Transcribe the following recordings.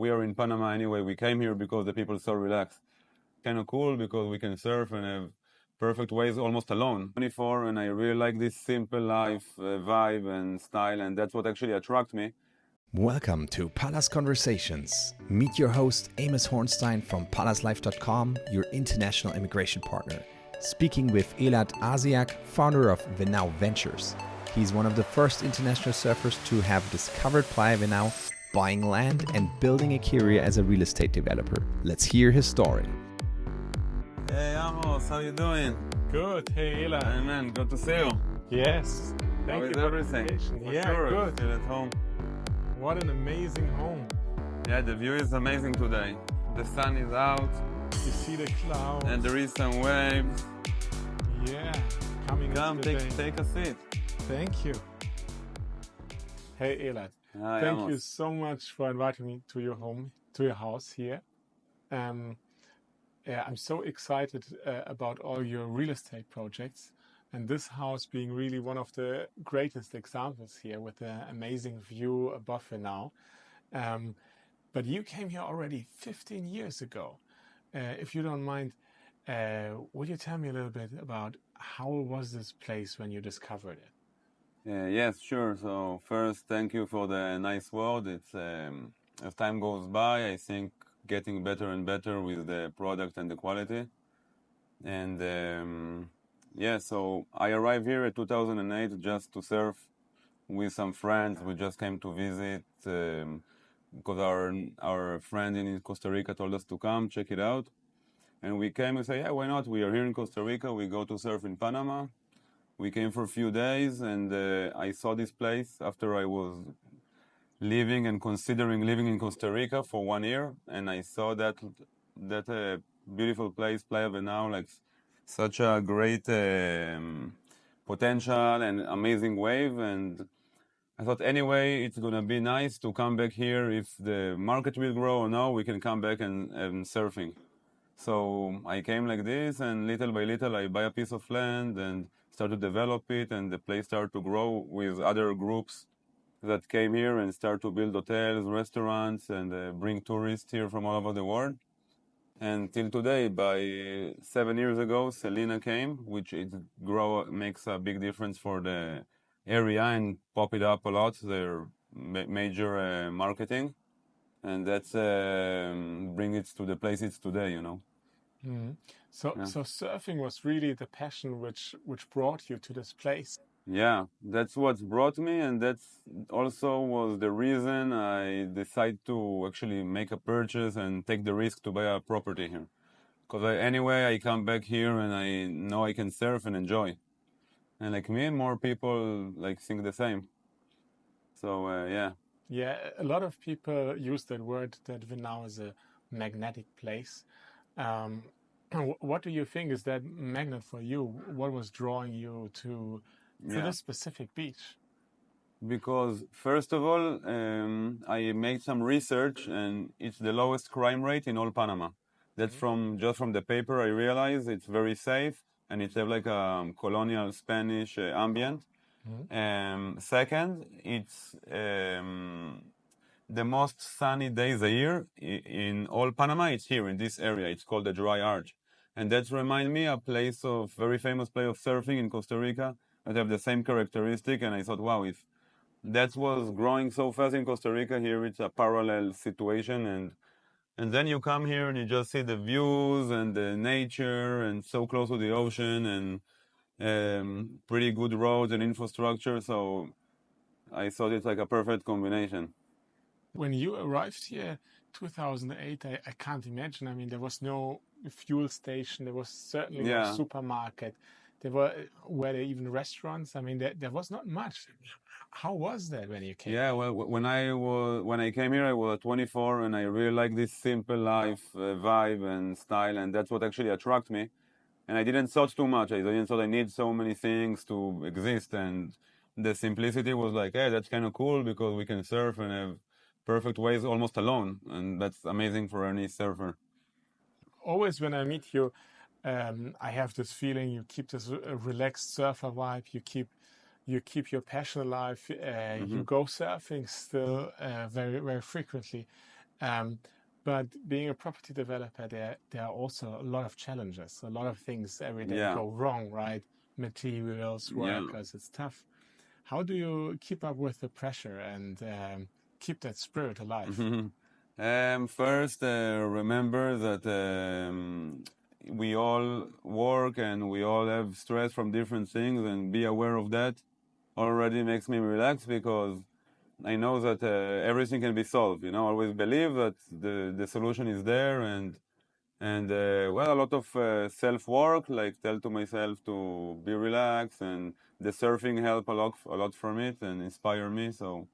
we are in Panama anyway. We came here because the people are so relaxed. Kind of cool because we can surf and have perfect waves almost alone. 24, and I really like this simple life vibe and style, and that's what actually attracts me. Welcome to Pallas Conversations. Meet your host, Amos Hornstein from PallasLife.com, your international immigration partner. Speaking with Elad Asiag, founder of Venao Ventures. He's one of the first international surfers to have discovered Playa Venao, buying land and building a career as a real estate developer. Let's hear his story. Hey Amos, how you doing? Good. Hey, Elad. Hey man, good to see you. Yes. How is for the everything? invitation. For Yeah, sure. good. Still at home. What an amazing home. Yeah, the view is amazing today. The sun is out You see the clouds. and there is some waves. Yeah, coming Come, into the day. take a seat. Thank you. Hey, Elad. Hi, Thank Amos. you so much for inviting me to your home, to your house here. Yeah, I'm so excited about all your real estate projects, and this house being really one of the greatest examples here with the amazing view above Venao. But you came here already 15 years ago. If you don't mind, would you tell me a little bit about how was this place when you discovered it? Yes, sure. So first, thank you for the nice word. It's as time goes by, I think getting better and better with the product and the quality. And so I arrived here in 2008 just to surf with some friends. We just came to visit because our friend in Costa Rica told us to come check it out, and we came and say, yeah, why not? We are here in Costa Rica. We go to surf in Panama. We came for a few days, and I saw this place after I was living and considering living in Costa Rica for 1 year, and I saw that beautiful place, Playa Venao, like such a great potential and amazing wave, and I thought anyway it's gonna be nice to come back here. If the market will grow or no, we can come back and surfing. So I came like this, and little by little I buy a piece of land and start to develop it, and the place started to grow with other groups that came here and start to build hotels, restaurants, and bring tourists here from all over the world. And till today, by 7 years ago, Selena came, which makes a big difference for the area and pop it up a lot, their major marketing. And that's bring it to the place it's today, you know. So surfing was really the passion which brought you to this place. Yeah, that's what's brought me, and that's also was the reason I decided to actually make a purchase and take the risk to buy a property here. Because anyway, I come back here and I know I can surf and enjoy. And like me, more people like think the same. So yeah. Yeah, a lot of people use that word that Venao is a magnetic place. What do you think is that magnet for you? What was drawing you to this specific beach? Because first of all, I made some research, and it's the lowest crime rate in all Panama. That's just from the paper. I realized it's very safe, and it's like a colonial Spanish ambient. Second, it's the most sunny days a year in all Panama. It's here in this area. It's called the Dry Arch, and that's remind me a place of very famous place of surfing in Costa Rica that have the same characteristic. And I thought, wow, if that was growing so fast in Costa Rica, here it's a parallel situation, and then you come here and you just see the views and the nature and so close to the ocean and pretty good roads and infrastructure. So I thought it's like a perfect combination. When you arrived here, 2008, I can't imagine. I mean, there was no fuel station. There was certainly no supermarket. Were there even restaurants? I mean, there was not much. How was that when you came? Yeah, well, when I came here, I was 24, and I really like this simple life vibe and style, and that's what actually attracted me. And I didn't thought too much. I didn't thought I need so many things to exist, and the simplicity was like, hey, that's kind of cool because we can surf and have perfect waves almost alone, and that's amazing for any surfer. Always when I meet you, I have this feeling you keep this relaxed surfer vibe. You keep your passion alive. You go surfing still very, very frequently. But being a property developer, there are also a lot of challenges, a lot of things every day Yeah, go wrong, right? Materials, yeah. workers, it's tough. How do you keep up with the pressure and keep that spirit alive? First, remember that we all work and we all have stress from different things, and be aware of that already makes me relax because I know that everything can be solved. You know, always believe that the solution is there, and well, a lot of self work, like tell to myself to be relaxed, and the surfing help a lot from it and inspire me. So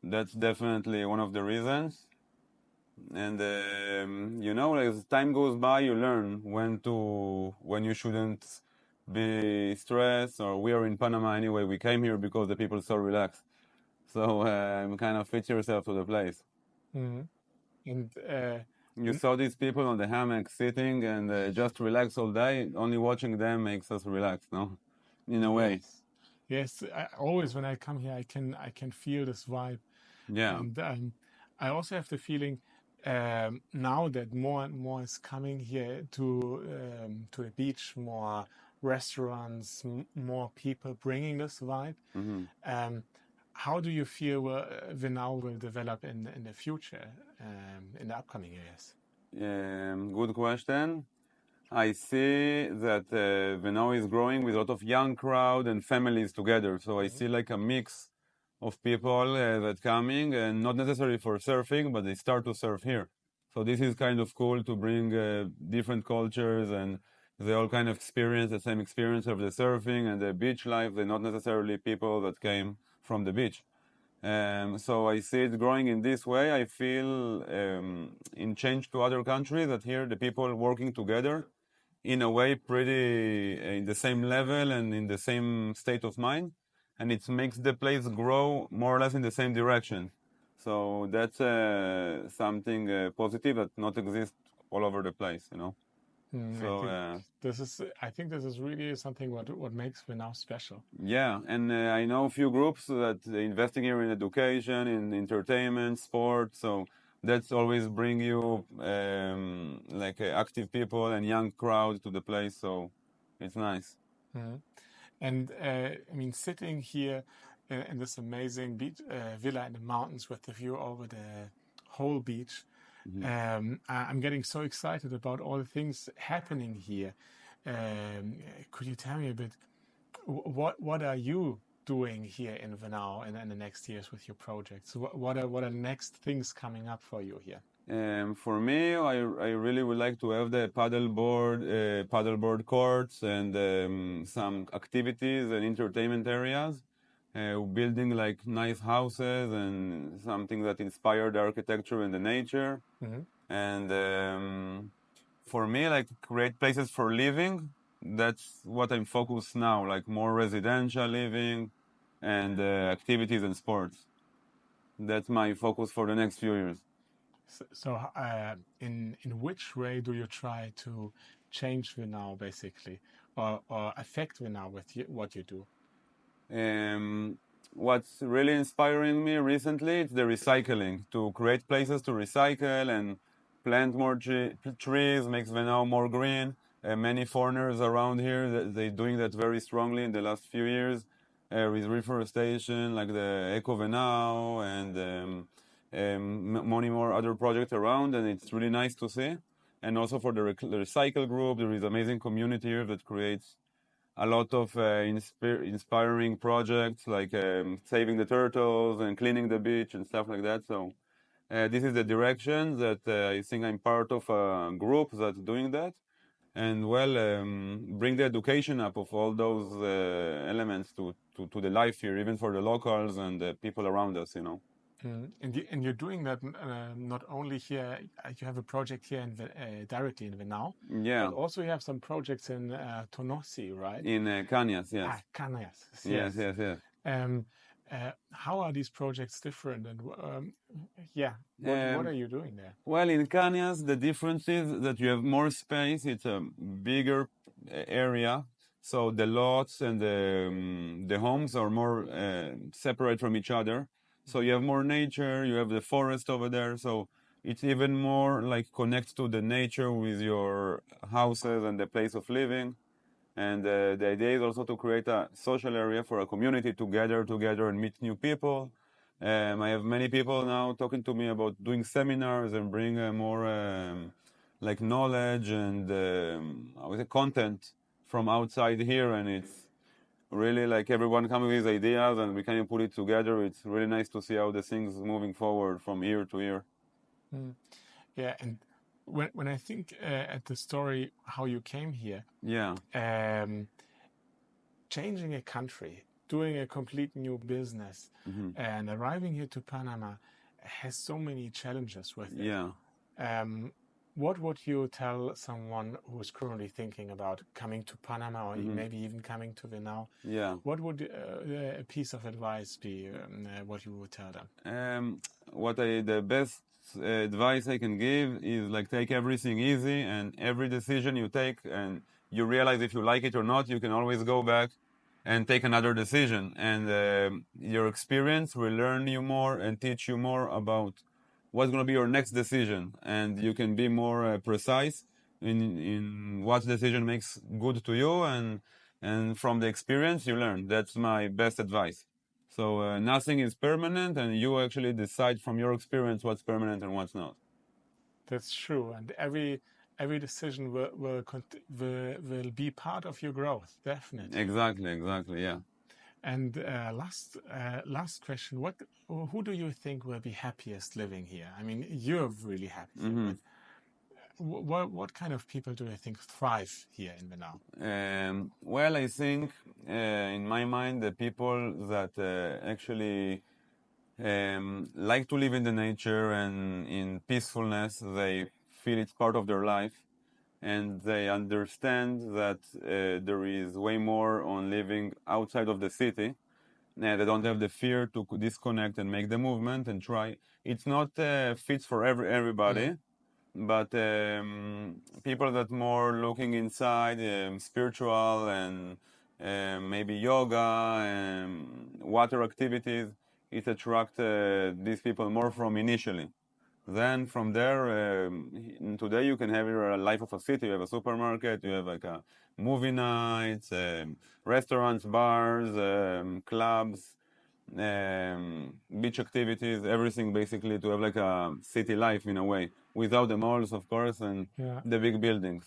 that's definitely one of the reasons. And you know, as time goes by, you learn when you shouldn't be stressed. Or we are in Panama anyway. We came here because the people are so relaxed. So kind of fit yourself to the place. Mm-hmm. And You saw these people on the hammock sitting and just relax all day. Only watching them makes us relax, no? In a way. yes, yes. Always when I come here, I can feel this vibe, Yeah. and I also have the feeling now that more and more is coming here to the beach, more restaurants, more people bringing this vibe. Hmm. How do you feel Venao will develop in the future, in the upcoming years? Good question. I see that Venao is growing with a lot of young crowd and families together. So I see like a mix of people that coming, and not necessarily for surfing, but they start to surf here. So this is kind of cool to bring different cultures, and they all kind of experience the same experience of the surfing and the beach life. They're not necessarily people that came from the beach. So I see it growing in this way. I feel in change to other countries that here the people working together in a way pretty in the same level and in the same state of mind, and it makes the place grow more or less in the same direction. So that's something positive that not exist all over the place, you know. I So think I think this is really something what makes Venao special. yeah, and I know a few groups that investing here in education, in entertainment, sports. So that's always bring you like active people and young crowd to the place. So it's nice. Mhm. And I mean, sitting here in this amazing beach villa in the mountains with the view over the whole beach, I'm getting so excited about all the things happening here. Could you tell me a bit what are you doing here in Venao in the next years with your projects? What are next things coming up for you here? For me, I really would like to have the paddleboard courts and some activities and entertainment areas. Building like nice houses and something that inspire the architecture and the nature. Mm-hmm. And for me, like create places for living. That's what I'm focused now, like more residential living and activities and sports. That's my focus for the next few years. So, in which way do you try to change Venao basically, or affect Venao with what you do? What's really inspiring me recently is the recycling, to create places to recycle and plant more trees, makes Venao more green. Many foreigners around here, they're doing that very strongly in the last few years with reforestation, like the Eco Venao and many more other projects around, and it's really nice to see. And also for the recycle group, there is amazing community here that creates a lot of inspiring projects like saving the turtles and cleaning the beach and stuff like that. So this is the direction that I think I'm part of a group that's doing that. And well, bring the education up of all those elements to the life here, even for the locals and the people around us, you know. And you're doing that not only here. You have a project here directly in Venao, Yeah, but also you have some projects in Tonossi, right? in Cañas, yes. Cañas, Yes, yes. yes, yes. Um, how are these projects different? And yeah, what are you doing there? Well, in Cañas, the difference is that you have more space. It's a bigger area, so the lots and the homes are more separate from each other. So you have more nature. You have the forest over there. So it's even more like connect to the nature with your houses and the place of living. And the idea is also to create a social area for a community to gather together and meet new people. I have many people now talking to me about doing seminars and bring more like knowledge and I would say content from outside here, and it's really like everyone coming with ideas and we can put it together. It's really nice to see how the things moving forward from year to year. Yeah, and when I think at the story how you came here, changing a country, doing a complete new business, and arriving here to Panama has so many challenges with it. What would you tell someone who's currently thinking about coming to Panama or maybe even coming to Venao? What would a piece of advice be? What you would tell them? The best advice I can give is like take everything easy, and every decision you take and you realize if you like it or not, you can always go back and take another decision. And your experience will learn you more and teach you more about what's going to be your next decision, and you can be more precise in what decision makes good to you, and from the experience you learn. That's my best advice. So nothing is permanent, and you actually decide from your experience what's permanent and what's not. That's true, and every decision will be part of your growth, definitely. Exactly, yeah. And last question: who do you think will be happiest living here? I mean, you're really happy here, but what kind of people do you think thrive here in Venao? Well, I think in my mind, the people that actually like to live in the nature and in peacefulness, they feel it's part of their life, and they understand that there is way more on living outside of the city. They don't have the fear to disconnect and make the movement and try. It's not fits for everybody, but people that more looking inside, spiritual and maybe yoga and water activities, it attracts these people more from initially. Then from there, today you can have your life of a city. You have a supermarket, you have like a movie nights, restaurants, bars, clubs, beach activities, everything basically to have like a city life in a way, without the malls, of course, and the big buildings.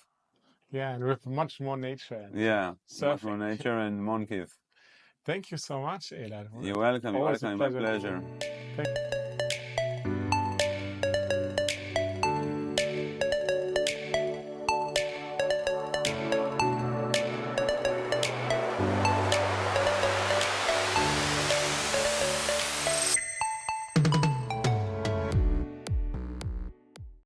Yeah, and with much more nature. And much more nature and monkeys. Thank you so much, Elad. You're welcome. You're welcome. My pleasure. Thank you.